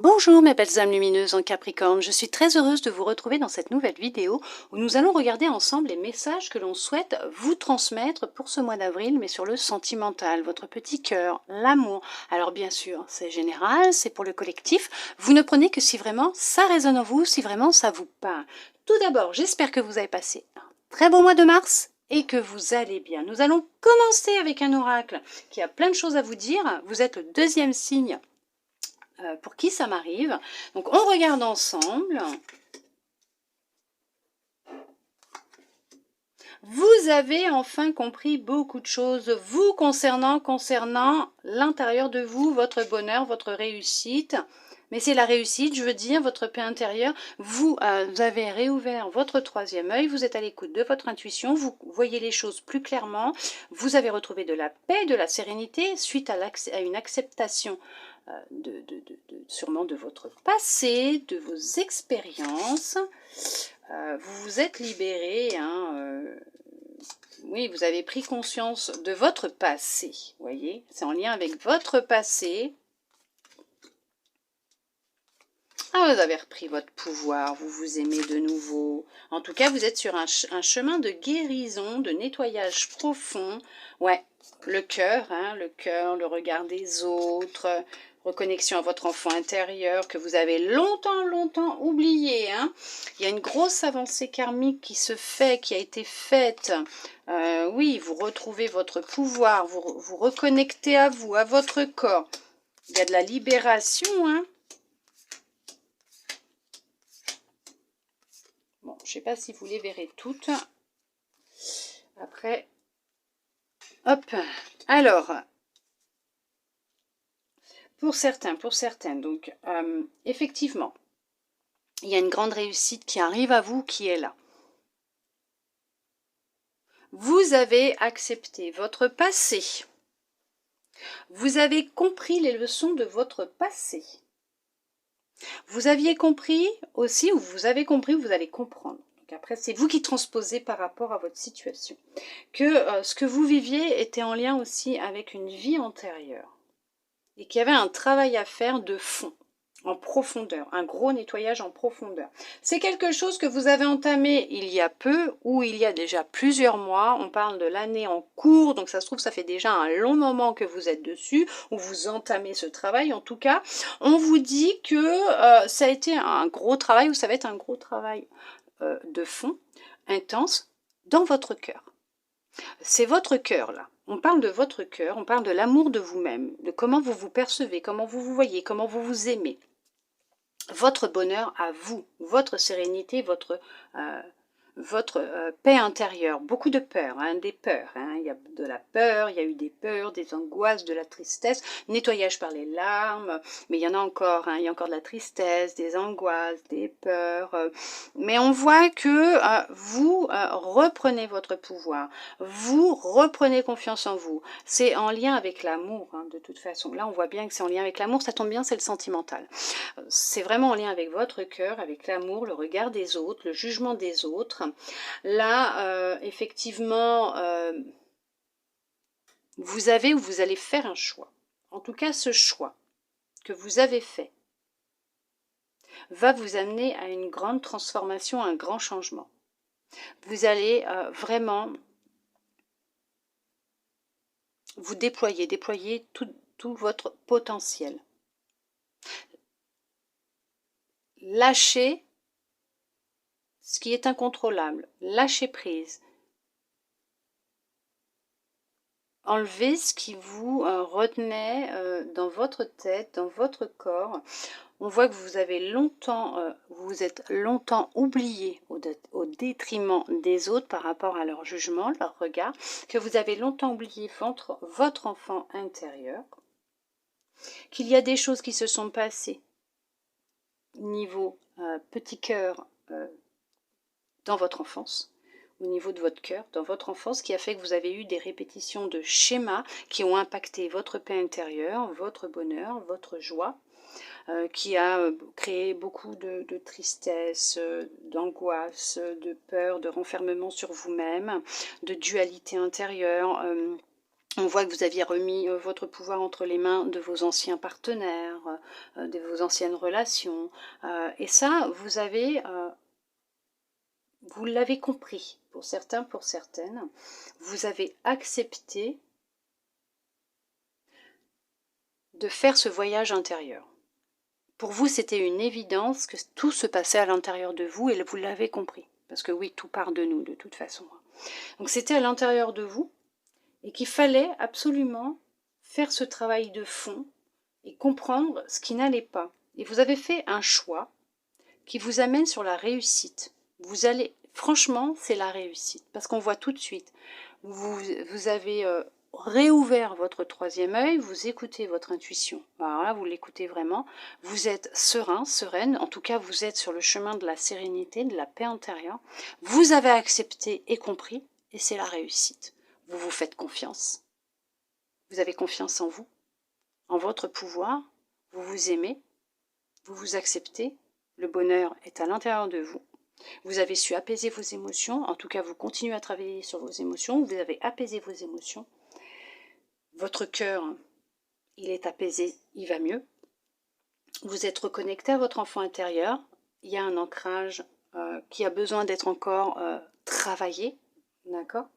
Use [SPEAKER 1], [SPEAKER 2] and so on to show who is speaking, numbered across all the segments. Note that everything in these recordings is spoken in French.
[SPEAKER 1] Bonjour mes belles âmes lumineuses en Capricorne, je suis très heureuse de vous retrouver dans cette nouvelle vidéo où nous allons regarder ensemble les messages que l'on souhaite vous transmettre pour ce mois d'avril, mais sur le sentimental, votre petit cœur, l'amour. Alors bien sûr, c'est général, c'est pour le collectif, vous ne prenez que si vraiment ça résonne en vous, si vraiment ça vous parle. Tout d'abord, j'espère que vous avez passé un très bon mois de mars et que vous allez bien. Nous allons commencer avec un oracle qui a plein de choses à vous dire. Vous êtes le deuxième signe pour qui ça m'arrive. Donc on regarde ensemble. Vous avez enfin compris beaucoup de choses vous concernant l'intérieur de vous, votre bonheur, votre réussite. Mais c'est la réussite, je veux dire, votre paix intérieure. Vous avez réouvert votre troisième œil, vous êtes à l'écoute de votre intuition, vous voyez les choses plus clairement, vous avez retrouvé de la paix, de la sérénité suite à une acceptation sûrement de votre passé, de vos expériences. Vous vous êtes libéré, oui, vous avez pris conscience de votre passé, vous voyez, c'est en lien avec votre passé. Vous avez repris votre pouvoir, vous vous aimez de nouveau. En tout cas, vous êtes sur un chemin de guérison, de nettoyage profond. Ouais, le cœur, le regard des autres, reconnexion à votre enfant intérieur que vous avez longtemps oublié. Il y a une grosse avancée karmique qui se fait, qui a été faite. Oui, vous retrouvez votre pouvoir, vous reconnectez à vous, à votre corps. Il y a de la libération, Bon, je ne sais pas si vous les verrez toutes. Après, hop. Alors, pour certains, donc, effectivement, il y a une grande réussite qui arrive à vous, qui est là. Vous avez accepté votre passé. Vous avez compris les leçons de votre passé. Vous aviez compris aussi, ou vous avez compris, ou vous allez comprendre. Donc après, c'est vous qui transposez par rapport à votre situation. Que ce que vous viviez était en lien aussi avec une vie antérieure. Et qu'il y avait un travail à faire de fond, en profondeur, un gros nettoyage en profondeur. C'est quelque chose que vous avez entamé il y a peu ou il y a déjà plusieurs mois. On parle de l'année en cours, donc ça se trouve ça fait déjà un long moment que vous êtes dessus, ou vous entamez ce travail. En tout cas, on vous dit que ça a été un gros travail, ou ça va être un gros travail de fond, intense, dans votre cœur. C'est votre cœur là. On parle de votre cœur, on parle de l'amour de vous-même, de comment vous vous percevez, comment vous vous voyez, comment vous vous aimez. Votre bonheur à vous, votre sérénité, votre paix intérieure, beaucoup de peur, des peurs. Il y a de la peur, il y a eu des peurs, des angoisses, de la tristesse, nettoyage par les larmes, mais il y en a encore, il y a encore de la tristesse, des angoisses, des peurs. Mais on voit que vous reprenez votre pouvoir, vous reprenez confiance en vous. C'est en lien avec l'amour, de toute façon. Là, on voit bien que c'est en lien avec l'amour, ça tombe bien, c'est le sentimental. C'est vraiment en lien avec votre cœur, avec l'amour, le regard des autres, le jugement des autres. Là, effectivement, vous avez ou vous allez faire un choix. En tout cas, ce choix que vous avez fait va vous amener à une grande transformation, à un grand changement. Vous allez vraiment vous déployer tout votre potentiel. Lâcher ce qui est incontrôlable, lâcher prise. Enlevez ce qui vous retenait dans votre tête, dans votre corps. On voit que vous avez vous vous êtes longtemps oublié au détriment des autres par rapport à leur jugement, leur regard, que vous avez longtemps oublié votre enfant intérieur, qu'il y a des choses qui se sont passées niveau petit cœur dans votre enfance, au niveau de votre cœur, dans votre enfance, qui a fait que vous avez eu des répétitions de schémas qui ont impacté votre paix intérieure, votre bonheur, votre joie, qui a créé beaucoup de tristesse, d'angoisse, de peur, de renfermement sur vous-même, de dualité intérieure. On voit que vous aviez remis votre pouvoir entre les mains de vos anciens partenaires, de vos anciennes relations. Et ça, vous l'avez compris, pour certains, pour certaines. Vous avez accepté de faire ce voyage intérieur. Pour vous, c'était une évidence que tout se passait à l'intérieur de vous et vous l'avez compris. Parce que oui, tout part de nous, de toute façon. Donc c'était à l'intérieur de vous et qu'il fallait absolument faire ce travail de fond et comprendre ce qui n'allait pas. Et vous avez fait un choix qui vous amène sur la réussite. Vous allez, franchement, c'est la réussite. Parce qu'on voit tout de suite, vous avez réouvert votre troisième œil, vous écoutez votre intuition. Alors là, vous l'écoutez vraiment. Vous êtes serein, sereine. En tout cas, vous êtes sur le chemin de la sérénité, de la paix intérieure. Vous avez accepté et compris, et c'est la réussite. Vous vous faites confiance. Vous avez confiance en vous, en votre pouvoir. Vous vous aimez, vous vous acceptez. Le bonheur est à l'intérieur de vous. Vous avez su apaiser vos émotions. En tout cas, vous continuez à travailler sur vos émotions. Vous avez apaisé vos émotions. Votre cœur, il est apaisé, il va mieux. Vous êtes reconnecté à votre enfant intérieur. Il y a un ancrage qui a besoin d'être encore travaillé. D'accord ?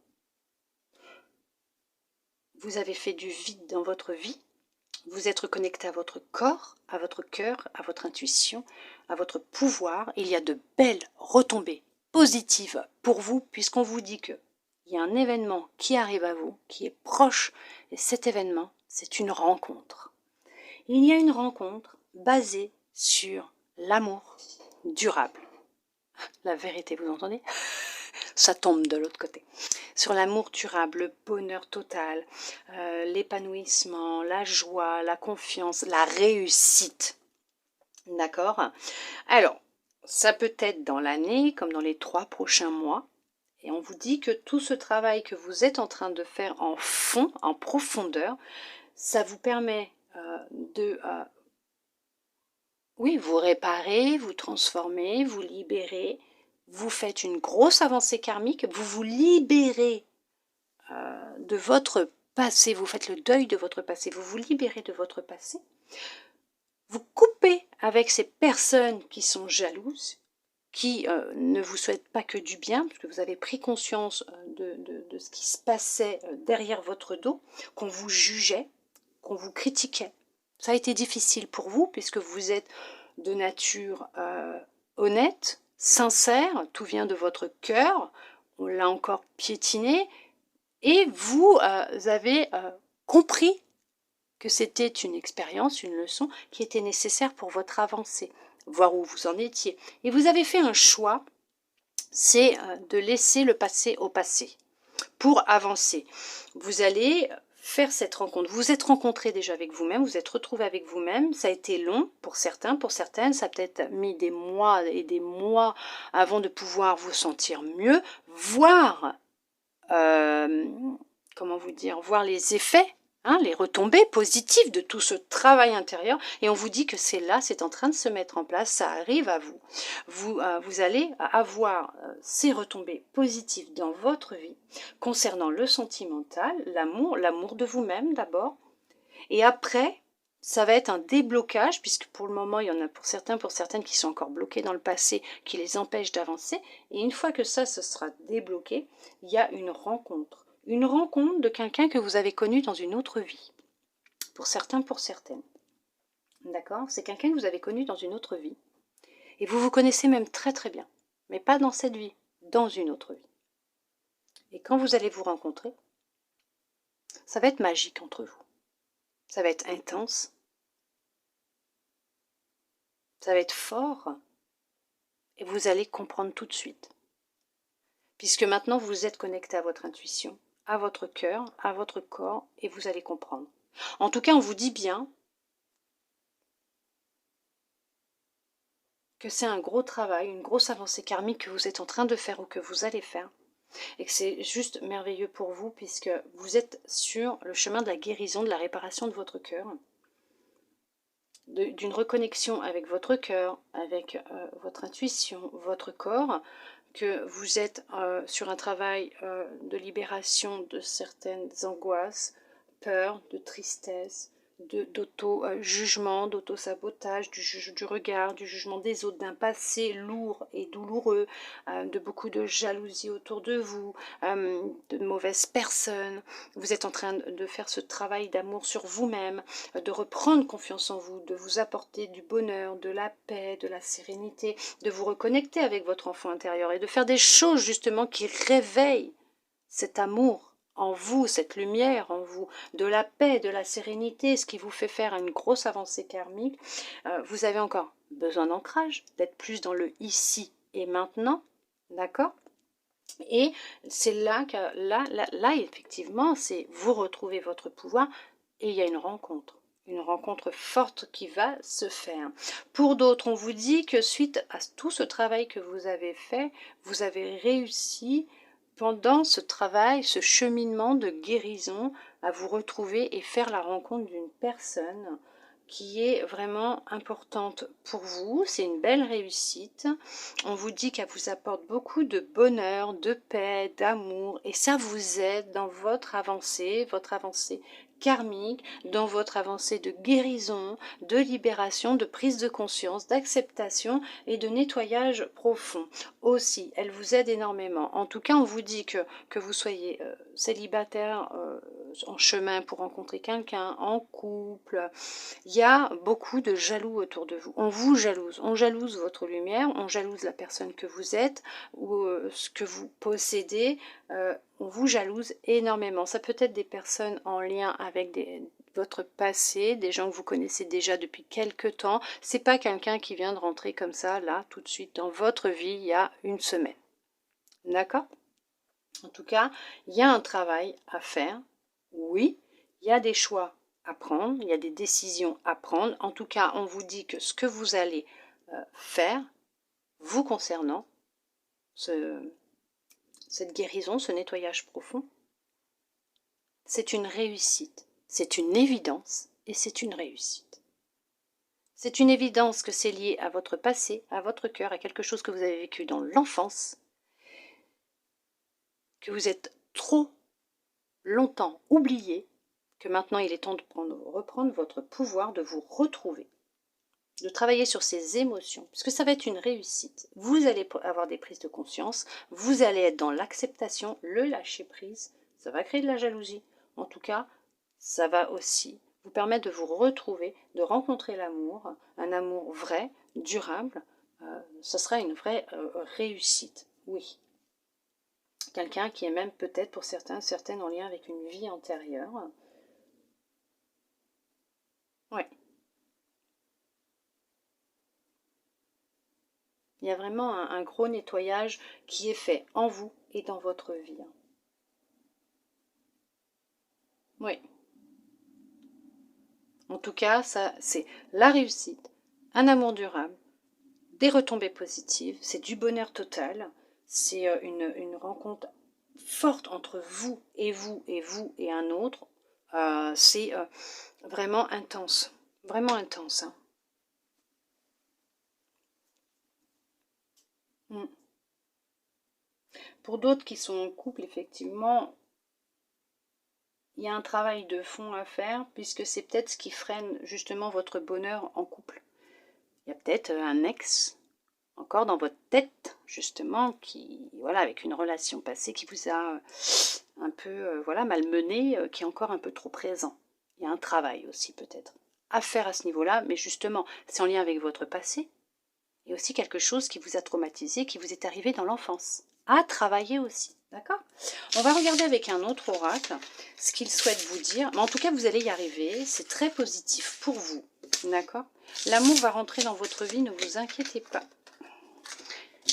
[SPEAKER 1] Vous avez fait du vide dans votre vie. Vous êtes reconnecté à votre corps, à votre cœur, à votre intuition, à votre pouvoir. Il y a de belles retombées positives pour vous, puisqu'on vous dit qu'il y a un événement qui arrive à vous, qui est proche, et cet événement, c'est une rencontre. Il y a une rencontre basée sur l'amour durable. La vérité, vous entendez ? Ça tombe de l'autre côté. Sur l'amour durable, le bonheur total, l'épanouissement, la joie, la confiance, la réussite. D'accord ? Alors, ça peut être dans l'année, comme dans les 3 prochains mois. Et on vous dit que tout ce travail que vous êtes en train de faire en fond, en profondeur, ça vous permet de vous réparer, vous transformer, vous libérer. Vous faites une grosse avancée karmique, vous vous libérez de votre passé, vous faites le deuil de votre passé, vous vous libérez de votre passé, vous coupez avec ces personnes qui sont jalouses, qui ne vous souhaitent pas que du bien, parce que vous avez pris conscience de ce qui se passait derrière votre dos, qu'on vous jugeait, qu'on vous critiquait. Ça a été difficile pour vous, puisque vous êtes de nature honnête, sincère, tout vient de votre cœur, on l'a encore piétiné, et vous avez compris que c'était une expérience, une leçon qui était nécessaire pour votre avancée, voir où vous en étiez. Et vous avez fait un choix, c'est de laisser le passé au passé pour avancer. Vous allez faire cette rencontre. Vous vous êtes rencontré déjà avec vous-même, vous êtes retrouvé avec vous-même. Ça a été long pour certains, pour certaines. Ça a peut-être mis des mois et des mois avant de pouvoir vous sentir mieux, voir comment vous dire, voir les effets, les retombées positives de tout ce travail intérieur, et on vous dit que c'est là, c'est en train de se mettre en place, ça arrive à vous. Vous allez avoir ces retombées positives dans votre vie, concernant le sentimental, l'amour de vous-même d'abord, et après, ça va être un déblocage, puisque pour le moment, il y en a pour certains, pour certaines qui sont encore bloqués dans le passé, qui les empêchent d'avancer. Et une fois que ça se sera débloqué, il y a une rencontre. Une rencontre de quelqu'un que vous avez connu dans une autre vie. Pour certains, pour certaines. D'accord ? C'est quelqu'un que vous avez connu dans une autre vie. Et vous vous connaissez même très très bien. Mais pas dans cette vie, dans une autre vie. Et quand vous allez vous rencontrer, ça va être magique entre vous. Ça va être intense. Ça va être fort. Et vous allez comprendre tout de suite. Puisque maintenant vous êtes connecté à votre intuition, à votre cœur, à votre corps, et vous allez comprendre. En tout cas, on vous dit bien que c'est un gros travail, une grosse avancée karmique que vous êtes en train de faire ou que vous allez faire. Et que c'est juste merveilleux pour vous, puisque vous êtes sur le chemin de la guérison, de la réparation de votre cœur, d'une reconnexion avec votre cœur, avec votre intuition, votre corps, que vous êtes sur un travail de libération de certaines angoisses, peur, de tristesse, d'auto-jugement, d'auto-sabotage, du regard, du jugement des autres, d'un passé lourd et douloureux, de beaucoup de jalousie autour de vous, de mauvaises personnes. Vous êtes en train de faire ce travail d'amour sur vous-même, de reprendre confiance en vous, de vous apporter du bonheur, de la paix, de la sérénité, de vous reconnecter avec votre enfant intérieur et de faire des choses justement qui réveillent cet amour en vous, cette lumière en vous, de la paix, de la sérénité, ce qui vous fait faire une grosse avancée karmique. Vous avez encore besoin d'ancrage, d'être plus dans le ici et maintenant, d'accord? Et c'est là que, là, effectivement, c'est vous retrouvez votre pouvoir et il y a une rencontre forte qui va se faire. Pour d'autres, on vous dit que suite à tout ce travail que vous avez fait, vous avez réussi pendant ce travail, ce cheminement de guérison, à vous retrouver et faire la rencontre d'une personne qui est vraiment importante pour vous. C'est une belle réussite. On vous dit qu'elle vous apporte beaucoup de bonheur, de paix, d'amour, et ça vous aide dans votre avancée karmique, dans votre avancée de guérison, de libération, de prise de conscience, d'acceptation et de nettoyage profond. Aussi, elle vous aide énormément. En tout cas, on vous dit que vous soyez célibataire, en chemin pour rencontrer quelqu'un, en couple, il y a beaucoup de jaloux autour de vous. On vous jalouse. On jalouse votre lumière, on jalouse la personne que vous êtes ou ce que vous possédez. On vous jalouse énormément. Ça peut être des personnes en lien avec votre passé, des gens que vous connaissez déjà depuis quelque temps. C'est pas quelqu'un qui vient de rentrer comme ça, là, tout de suite dans votre vie il y a une semaine. D'accord? En tout cas, il y a un travail à faire. Oui, il y a des choix à prendre, il y a des décisions à prendre. En tout cas, on vous dit que ce que vous allez faire, vous concernant, cette guérison, ce nettoyage profond, c'est une réussite, c'est une évidence et c'est une réussite. C'est une évidence que c'est lié à votre passé, à votre cœur, à quelque chose que vous avez vécu dans l'enfance, que vous êtes trop longtemps oublié, que maintenant il est temps de reprendre votre pouvoir, de vous retrouver, de travailler sur ces émotions, puisque ça va être une réussite. Vous allez avoir des prises de conscience, vous allez être dans l'acceptation, le lâcher-prise, ça va créer de la jalousie. En tout cas, ça va aussi vous permettre de vous retrouver, de rencontrer l'amour, un amour vrai, durable. Ce sera une vraie réussite, oui. Quelqu'un qui est même peut-être pour certaines en lien avec une vie antérieure. Ouais. Il y a vraiment un gros nettoyage qui est fait en vous et dans votre vie. Oui. En tout cas, ça, c'est la réussite, un amour durable, des retombées positives, c'est du bonheur total, c'est une rencontre forte entre vous et vous et vous et un autre. C'est vraiment intense, vraiment intense. Hein. Pour d'autres qui sont en couple, effectivement, il y a un travail de fond à faire, puisque c'est peut-être ce qui freine justement votre bonheur en couple. Il y a peut-être un ex, encore dans votre tête, justement, qui, voilà, avec une relation passée qui vous a un peu, voilà, malmené, qui est encore un peu trop présent. Il y a un travail aussi, peut-être, à faire à ce niveau-là, mais justement, c'est en lien avec votre passé, et aussi quelque chose qui vous a traumatisé, qui vous est arrivé dans l'enfance, à travailler aussi. D'accord? On va regarder avec un autre oracle ce qu'il souhaite vous dire. Mais en tout cas, vous allez y arriver. C'est très positif pour vous. D'accord? L'amour va rentrer dans votre vie, ne vous inquiétez pas.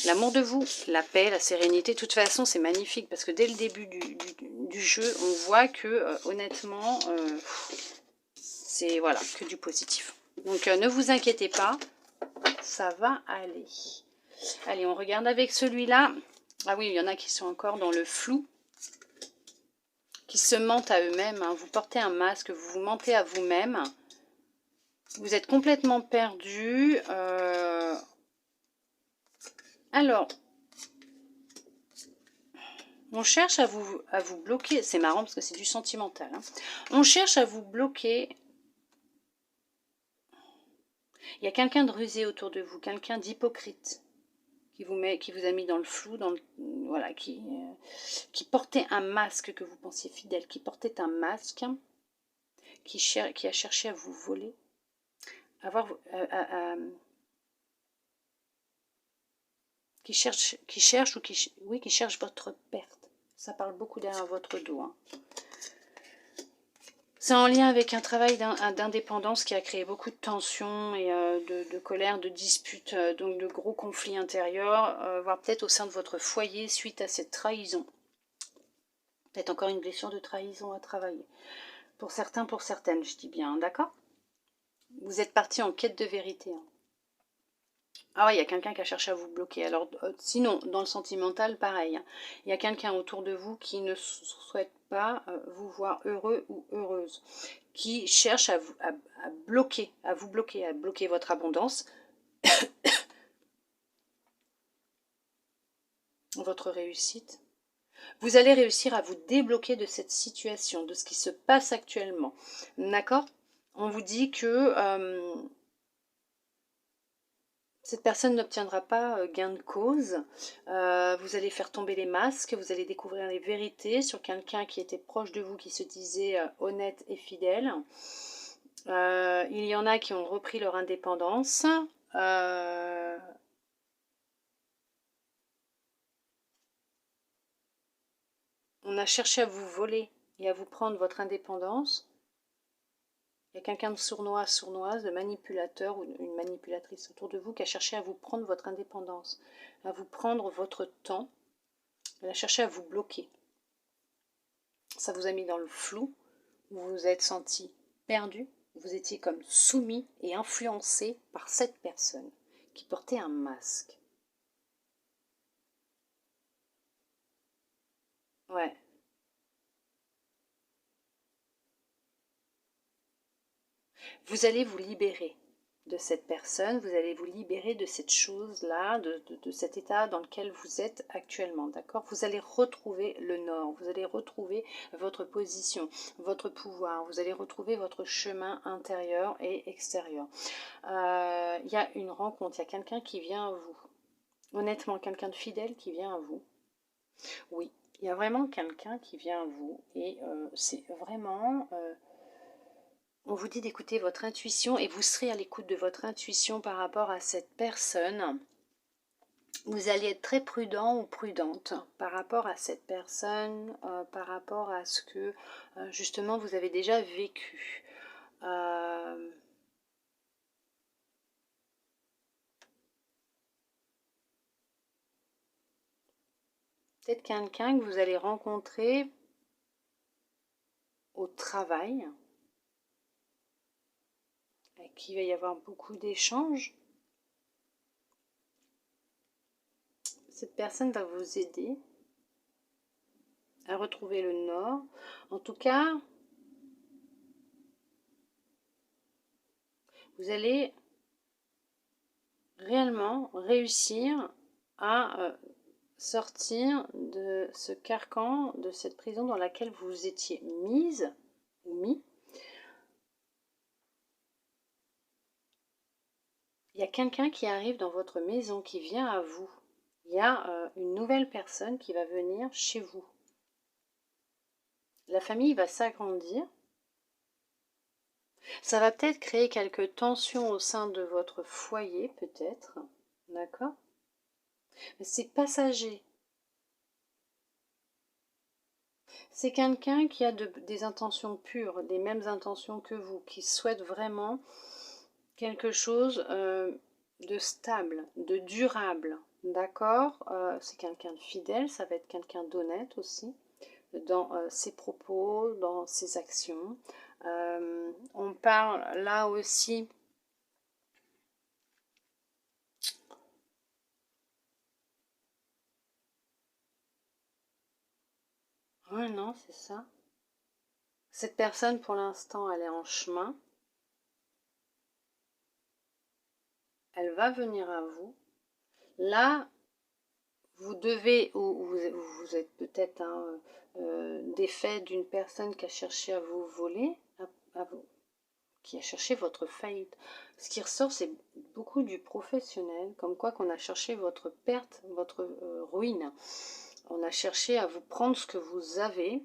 [SPEAKER 1] L'amour de vous, la paix, la sérénité. De toute façon, c'est magnifique parce que dès le début du jeu, on voit que, honnêtement, c'est voilà, que du positif. Donc, ne vous inquiétez pas. Ça va aller. Allez, on regarde avec celui-là. Ah oui, il y en a qui sont encore dans le flou, qui se mentent à eux-mêmes. Hein. Vous portez un masque, vous vous mentez à vous-même. Vous êtes complètement perdu. Alors, On cherche à vous bloquer. C'est marrant parce que c'est du sentimental. Hein. On cherche à vous bloquer. Il y a quelqu'un de rusé autour de vous, quelqu'un d'hypocrite qui vous a mis dans le flou, voilà, qui portait un masque que vous pensiez fidèle, qui portait un masque, qui a cherché à vous voler, qui cherche votre perte. Ça parle beaucoup derrière votre dos. Hein. C'est en lien avec un travail d'indépendance qui a créé beaucoup de tensions et de colère, de disputes, donc de gros conflits intérieurs, voire peut-être au sein de votre foyer suite à cette trahison. Peut-être encore une blessure de trahison à travailler. Pour certains, pour certaines, je dis bien, d'accord? Vous êtes parti en quête de vérité. Hein. Ah ouais, il y a quelqu'un qui a cherché à vous bloquer. Alors, sinon, dans le sentimental, pareil. Hein. Il y a quelqu'un autour de vous qui ne souhaite pas vous voir heureux ou heureuse, qui cherche à vous bloquer, à bloquer votre abondance, votre réussite. Vous allez réussir à vous débloquer de cette situation, de ce qui se passe actuellement. D'accord? On vous dit que cette personne n'obtiendra pas gain de cause. Vous allez faire tomber les masques, vous allez découvrir les vérités sur quelqu'un qui était proche de vous, qui se disait honnête et fidèle. Il y en a qui ont repris leur indépendance. On a cherché à vous voler et à vous prendre votre indépendance. Il y a quelqu'un de sournois, sournoise, de manipulateur ou une manipulatrice autour de vous qui a cherché à vous prendre votre indépendance, à vous prendre votre temps. Elle a cherché à vous bloquer. Ça vous a mis dans le flou, vous vous êtes senti perdu, vous étiez comme soumis et influencé par cette personne qui portait un masque. Ouais. Vous allez vous libérer de cette personne, vous allez vous libérer de cette chose-là, de cet état dans lequel vous êtes actuellement, d'accord? Vous allez retrouver le nord, vous allez retrouver votre position, votre pouvoir, vous allez retrouver votre chemin intérieur et extérieur. Il y a une rencontre, il y a quelqu'un qui vient à vous. Honnêtement, quelqu'un de fidèle qui vient à vous. Oui, il y a vraiment quelqu'un qui vient à vous et c'est vraiment... on vous dit d'écouter votre intuition et vous serez à l'écoute de votre intuition par rapport à cette personne. Vous allez être très prudent ou prudente par rapport à cette personne, par rapport à ce que justement vous avez déjà vécu. Peut-être quelqu'un que vous allez rencontrer au travail, avec qui il va y avoir beaucoup d'échanges. Cette personne va vous aider à retrouver le nord. En tout cas, vous allez réellement réussir à sortir de ce carcan, de cette prison dans laquelle vous étiez mise ou mis. Il y a quelqu'un qui arrive dans votre maison, qui vient à vous. Il y a une nouvelle personne qui va venir chez vous. La famille va s'agrandir. Ça va peut-être créer quelques tensions au sein de votre foyer, peut-être. D'accord? Mais c'est passager. C'est quelqu'un qui a des intentions pures, les mêmes intentions que vous, qui souhaite vraiment quelque chose de stable, de durable. D'accord? C'est quelqu'un de fidèle, ça va être quelqu'un d'honnête aussi, dans ses propos, dans ses actions. On parle là aussi... Ouais, non, c'est ça. Cette personne, pour l'instant, elle est en chemin. Elle va venir à vous. Là, vous devez, ou vous êtes peut-être défait d'une personne qui a cherché à vous voler, qui a cherché votre faillite. Ce qui ressort, c'est beaucoup du professionnel, comme quoi qu'on a cherché votre perte, votre ruine. On a cherché à vous prendre ce que vous avez.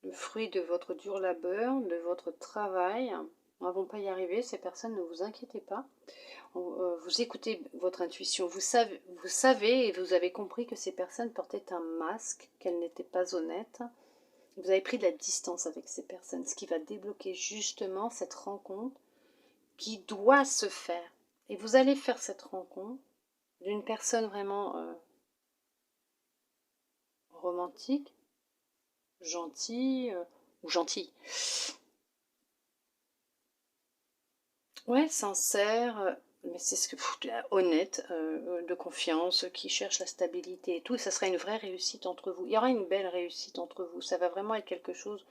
[SPEAKER 1] Le fruit de votre dur labeur, de votre travail. Nous n'avons pas y arriver, ces personnes, ne vous inquiétez pas. Vous écoutez votre intuition, vous savez et vous avez compris que ces personnes portaient un masque, qu'elles n'étaient pas honnêtes. Vous avez pris de la distance avec ces personnes, ce qui va débloquer justement cette rencontre qui doit se faire. Et vous allez faire cette rencontre d'une personne vraiment romantique, gentille ou gentille. Ouais, sincère, mais c'est ce que honnête, de confiance, qui cherche la stabilité et tout. Ça sera une vraie réussite entre vous. Il y aura une belle réussite entre vous. Ça va vraiment être quelque chose,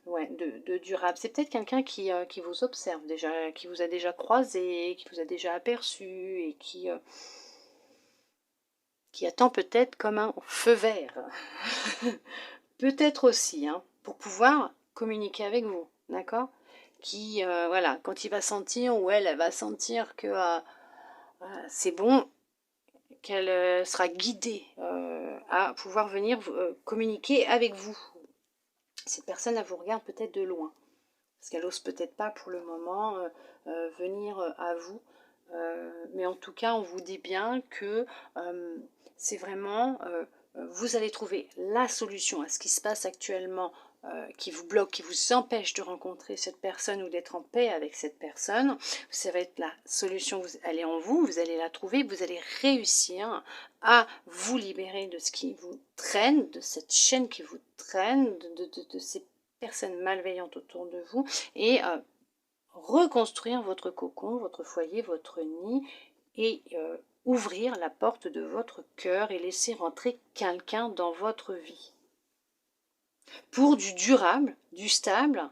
[SPEAKER 1] ouais, de durable. C'est peut-être quelqu'un qui vous observe déjà, qui vous a déjà croisé, qui vous a déjà aperçu et qui attend peut-être comme un feu vert. Peut-être aussi, hein, pour pouvoir communiquer avec vous, d'accord? Qui, voilà, quand il va sentir, ou elle va sentir que c'est bon, qu'elle sera guidée à pouvoir venir communiquer avec vous. Cette personne, elle vous regarde peut-être de loin, parce qu'elle n'ose peut-être pas pour le moment venir à vous. Mais en tout cas, on vous dit bien que c'est vraiment, vous allez trouver la solution à ce qui se passe actuellement, qui vous bloque, qui vous empêche de rencontrer cette personne ou d'être en paix avec cette personne. Ça va être la solution, elle est en vous, vous allez la trouver, vous allez réussir à vous libérer de ce qui vous traîne, de cette chaîne qui vous traîne, de ces personnes malveillantes autour de vous, et reconstruire votre cocon, votre foyer, votre nid, et ouvrir la porte de votre cœur et laisser rentrer quelqu'un dans votre vie. Pour du durable, du stable,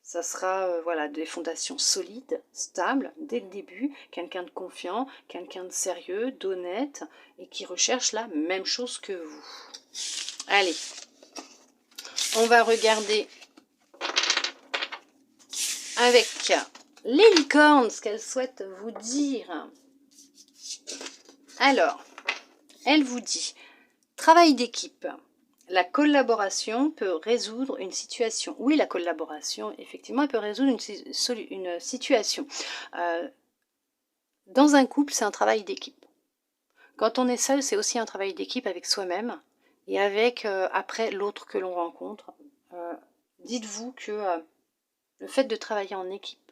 [SPEAKER 1] ça sera voilà, des fondations solides, stables, dès le début, quelqu'un de confiant, quelqu'un de sérieux, d'honnête, et qui recherche la même chose que vous. Allez, on va regarder avec les licornes ce qu'elles souhaitent vous dire. Alors, elle vous dit, travail d'équipe. La collaboration peut résoudre une situation. Oui, la collaboration, effectivement, elle peut résoudre une situation. Dans un couple, c'est un travail d'équipe. Quand on est seul, c'est aussi un travail d'équipe avec soi-même et avec, après, l'autre que l'on rencontre. Dites-vous que le fait de travailler en équipe,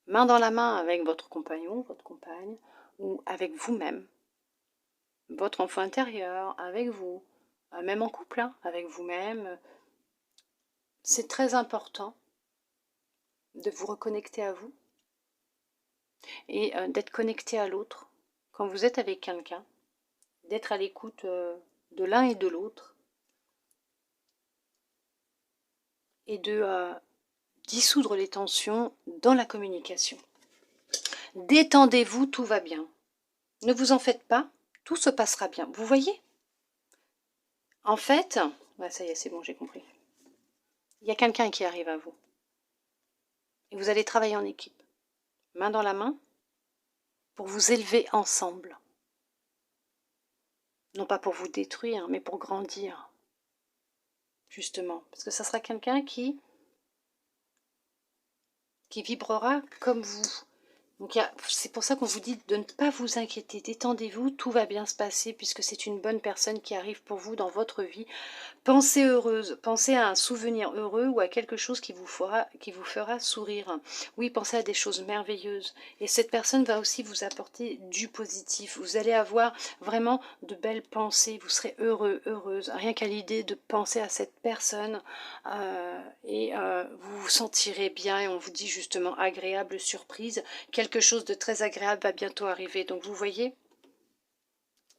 [SPEAKER 1] main dans la main avec votre compagnon, votre compagne, ou avec vous-même, votre enfant intérieur, avec vous, même en couple, hein, avec vous-même, c'est très important de vous reconnecter à vous et d'être connecté à l'autre. Quand vous êtes avec quelqu'un, d'être à l'écoute de l'un et de l'autre et de dissoudre les tensions dans la communication. Détendez-vous, tout va bien. Ne vous en faites pas, tout se passera bien. Vous voyez? En fait, ouais, ça y est, c'est bon, j'ai compris. Il y a quelqu'un qui arrive à vous. Et vous allez travailler en équipe, main dans la main, pour vous élever ensemble. Non pas pour vous détruire, mais pour grandir. Justement. Parce que ça sera quelqu'un qui vibrera comme vous. Donc c'est pour ça qu'on vous dit de ne pas vous inquiéter, détendez-vous, tout va bien se passer puisque c'est une bonne personne qui arrive pour vous dans votre vie. Pensez heureuse, pensez à un souvenir heureux ou à quelque chose qui vous fera sourire. Oui, pensez à des choses merveilleuses. Et cette personne va aussi vous apporter du positif. Vous allez avoir vraiment de belles pensées, vous serez heureux, heureuse. Rien qu'à l'idée de penser à cette personne vous vous sentirez bien et on vous dit justement agréable surprise. Quelque chose de très agréable va bientôt arriver. Donc vous voyez,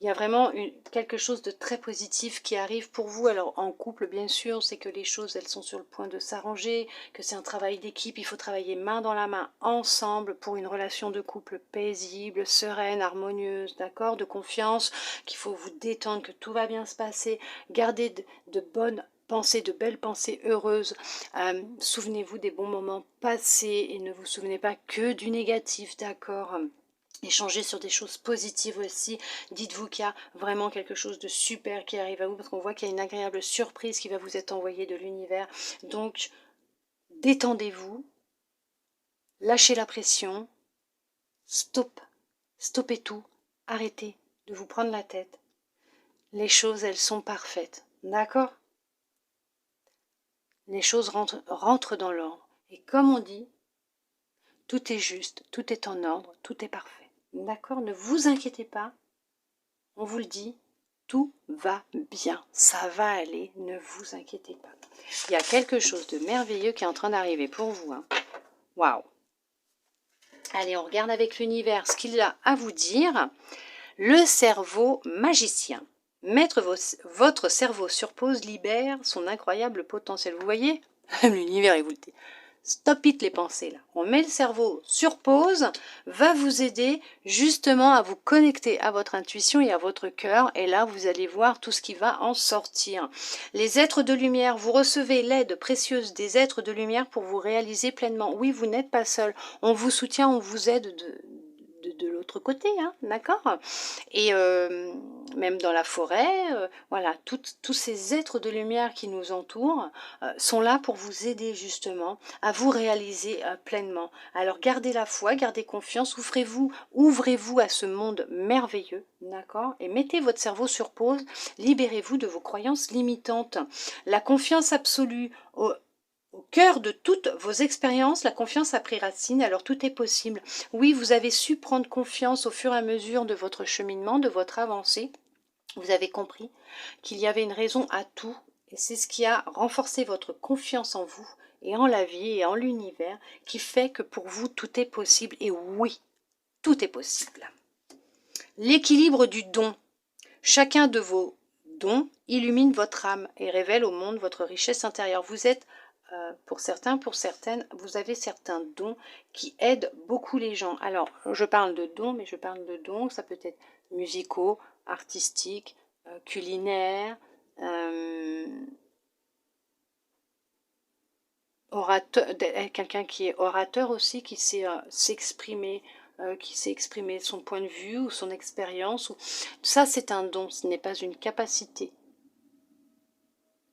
[SPEAKER 1] Il y a vraiment quelque chose de très positif qui arrive pour vous. Alors en couple, bien sûr, c'est que les choses, elles sont sur le point de s'arranger, que c'est un travail d'équipe. Il faut travailler main dans la main, ensemble, pour une relation de couple paisible, sereine, harmonieuse, d'accord, de confiance, qu'il faut vous détendre, que tout va bien se passer. Gardez de bonnes pensées, de belles pensées heureuses. Souvenez-vous des bons moments passés et ne vous souvenez pas que du négatif, d'accord. Échanger sur des choses positives aussi. Dites-vous qu'il y a vraiment quelque chose de super qui arrive à vous parce qu'on voit qu'il y a une agréable surprise qui va vous être envoyée de l'univers. Donc, détendez-vous, lâchez la pression, stoppez tout, arrêtez de vous prendre la tête. Les choses, elles sont parfaites, d'accord? Les choses rentrent dans l'ordre. Et comme on dit, tout est juste, tout est en ordre, tout est parfait. D'accord? Ne vous inquiétez pas. On vous le dit, tout va bien, ça va aller, ne vous inquiétez pas. Il y a quelque chose de merveilleux qui est en train d'arriver pour vous. Hein. Waouh! Allez, on regarde avec l'univers ce qu'il a à vous dire. Le cerveau magicien. Mettre votre cerveau sur pause libère son incroyable potentiel. Vous voyez? L'univers, il vous le dit. Stop it les pensées là. On met le cerveau sur pause, va vous aider justement à vous connecter à votre intuition et à votre cœur. Et là, vous allez voir tout ce qui va en sortir. Les êtres de lumière, vous recevez l'aide précieuse des êtres de lumière pour vous réaliser pleinement. Oui, vous n'êtes pas seul. On vous soutient, on vous aide de l'autre côté, hein, d'accord? Et même dans la forêt, voilà, tous ces êtres de lumière qui nous entourent sont là pour vous aider justement à vous réaliser pleinement. Alors gardez la foi, gardez confiance, ouvrez-vous à ce monde merveilleux, d'accord? Et mettez votre cerveau sur pause, libérez-vous de vos croyances limitantes. La confiance absolue au cœur de toutes vos expériences, la confiance a pris racine, alors tout est possible. Oui, vous avez su prendre confiance au fur et à mesure de votre cheminement, de votre avancée. Vous avez compris qu'il y avait une raison à tout, et c'est ce qui a renforcé votre confiance en vous, et en la vie, et en l'univers, qui fait que pour vous, tout est possible. Et oui, tout est possible. L'équilibre du don. Chacun de vos dons illumine votre âme et révèle au monde votre richesse intérieure. Vous êtes pour certains, pour certaines, vous avez certains dons qui aident beaucoup les gens. Alors, je parle de dons, mais je parle de dons, ça peut être musicaux, artistiques, culinaires, orateur, quelqu'un qui est orateur aussi, qui sait s'exprimer, qui sait exprimer son point de vue ou son expérience. Ça, c'est un don, ce n'est pas une capacité.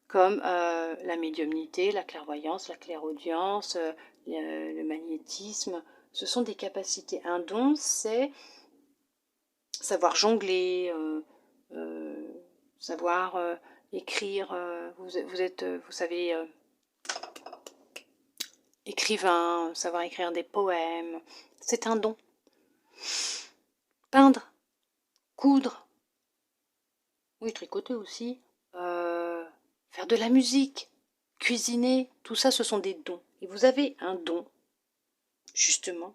[SPEAKER 1] Comme la médiumnité, la clairvoyance, la clairaudience, le magnétisme, ce sont des capacités. Un don, c'est savoir jongler, savoir écrire, vous savez, écrivain, savoir écrire des poèmes, c'est un don. Peindre, coudre, oui, tricoter aussi, faire de la musique, cuisiner, tout ça, ce sont des dons. Et vous avez un don, justement,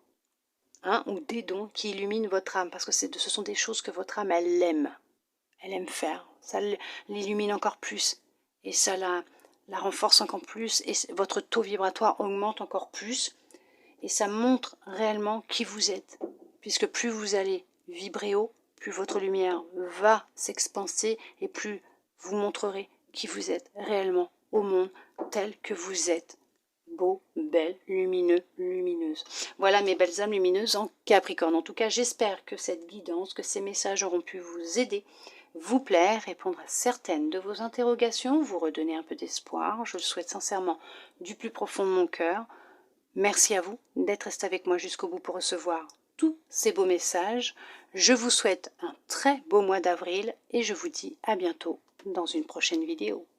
[SPEAKER 1] un ou des dons qui illuminent votre âme, parce que ce sont des choses que votre âme, elle aime faire. Ça l'illumine encore plus, et ça la renforce encore plus, et votre taux vibratoire augmente encore plus, et ça montre réellement qui vous êtes, puisque plus vous allez vibrer haut, plus votre lumière va s'expanser, et plus vous montrerez qui vous êtes réellement au monde tel que vous êtes. Beau, belle, lumineux, lumineuse. Voilà mes belles âmes lumineuses en Capricorne. En tout cas, j'espère que cette guidance, que ces messages auront pu vous aider, vous plaire, répondre à certaines de vos interrogations, vous redonner un peu d'espoir. Je le souhaite sincèrement du plus profond de mon cœur. Merci à vous d'être resté avec moi jusqu'au bout pour recevoir tous ces beaux messages. Je vous souhaite un très beau mois d'avril et je vous dis à bientôt dans une prochaine vidéo.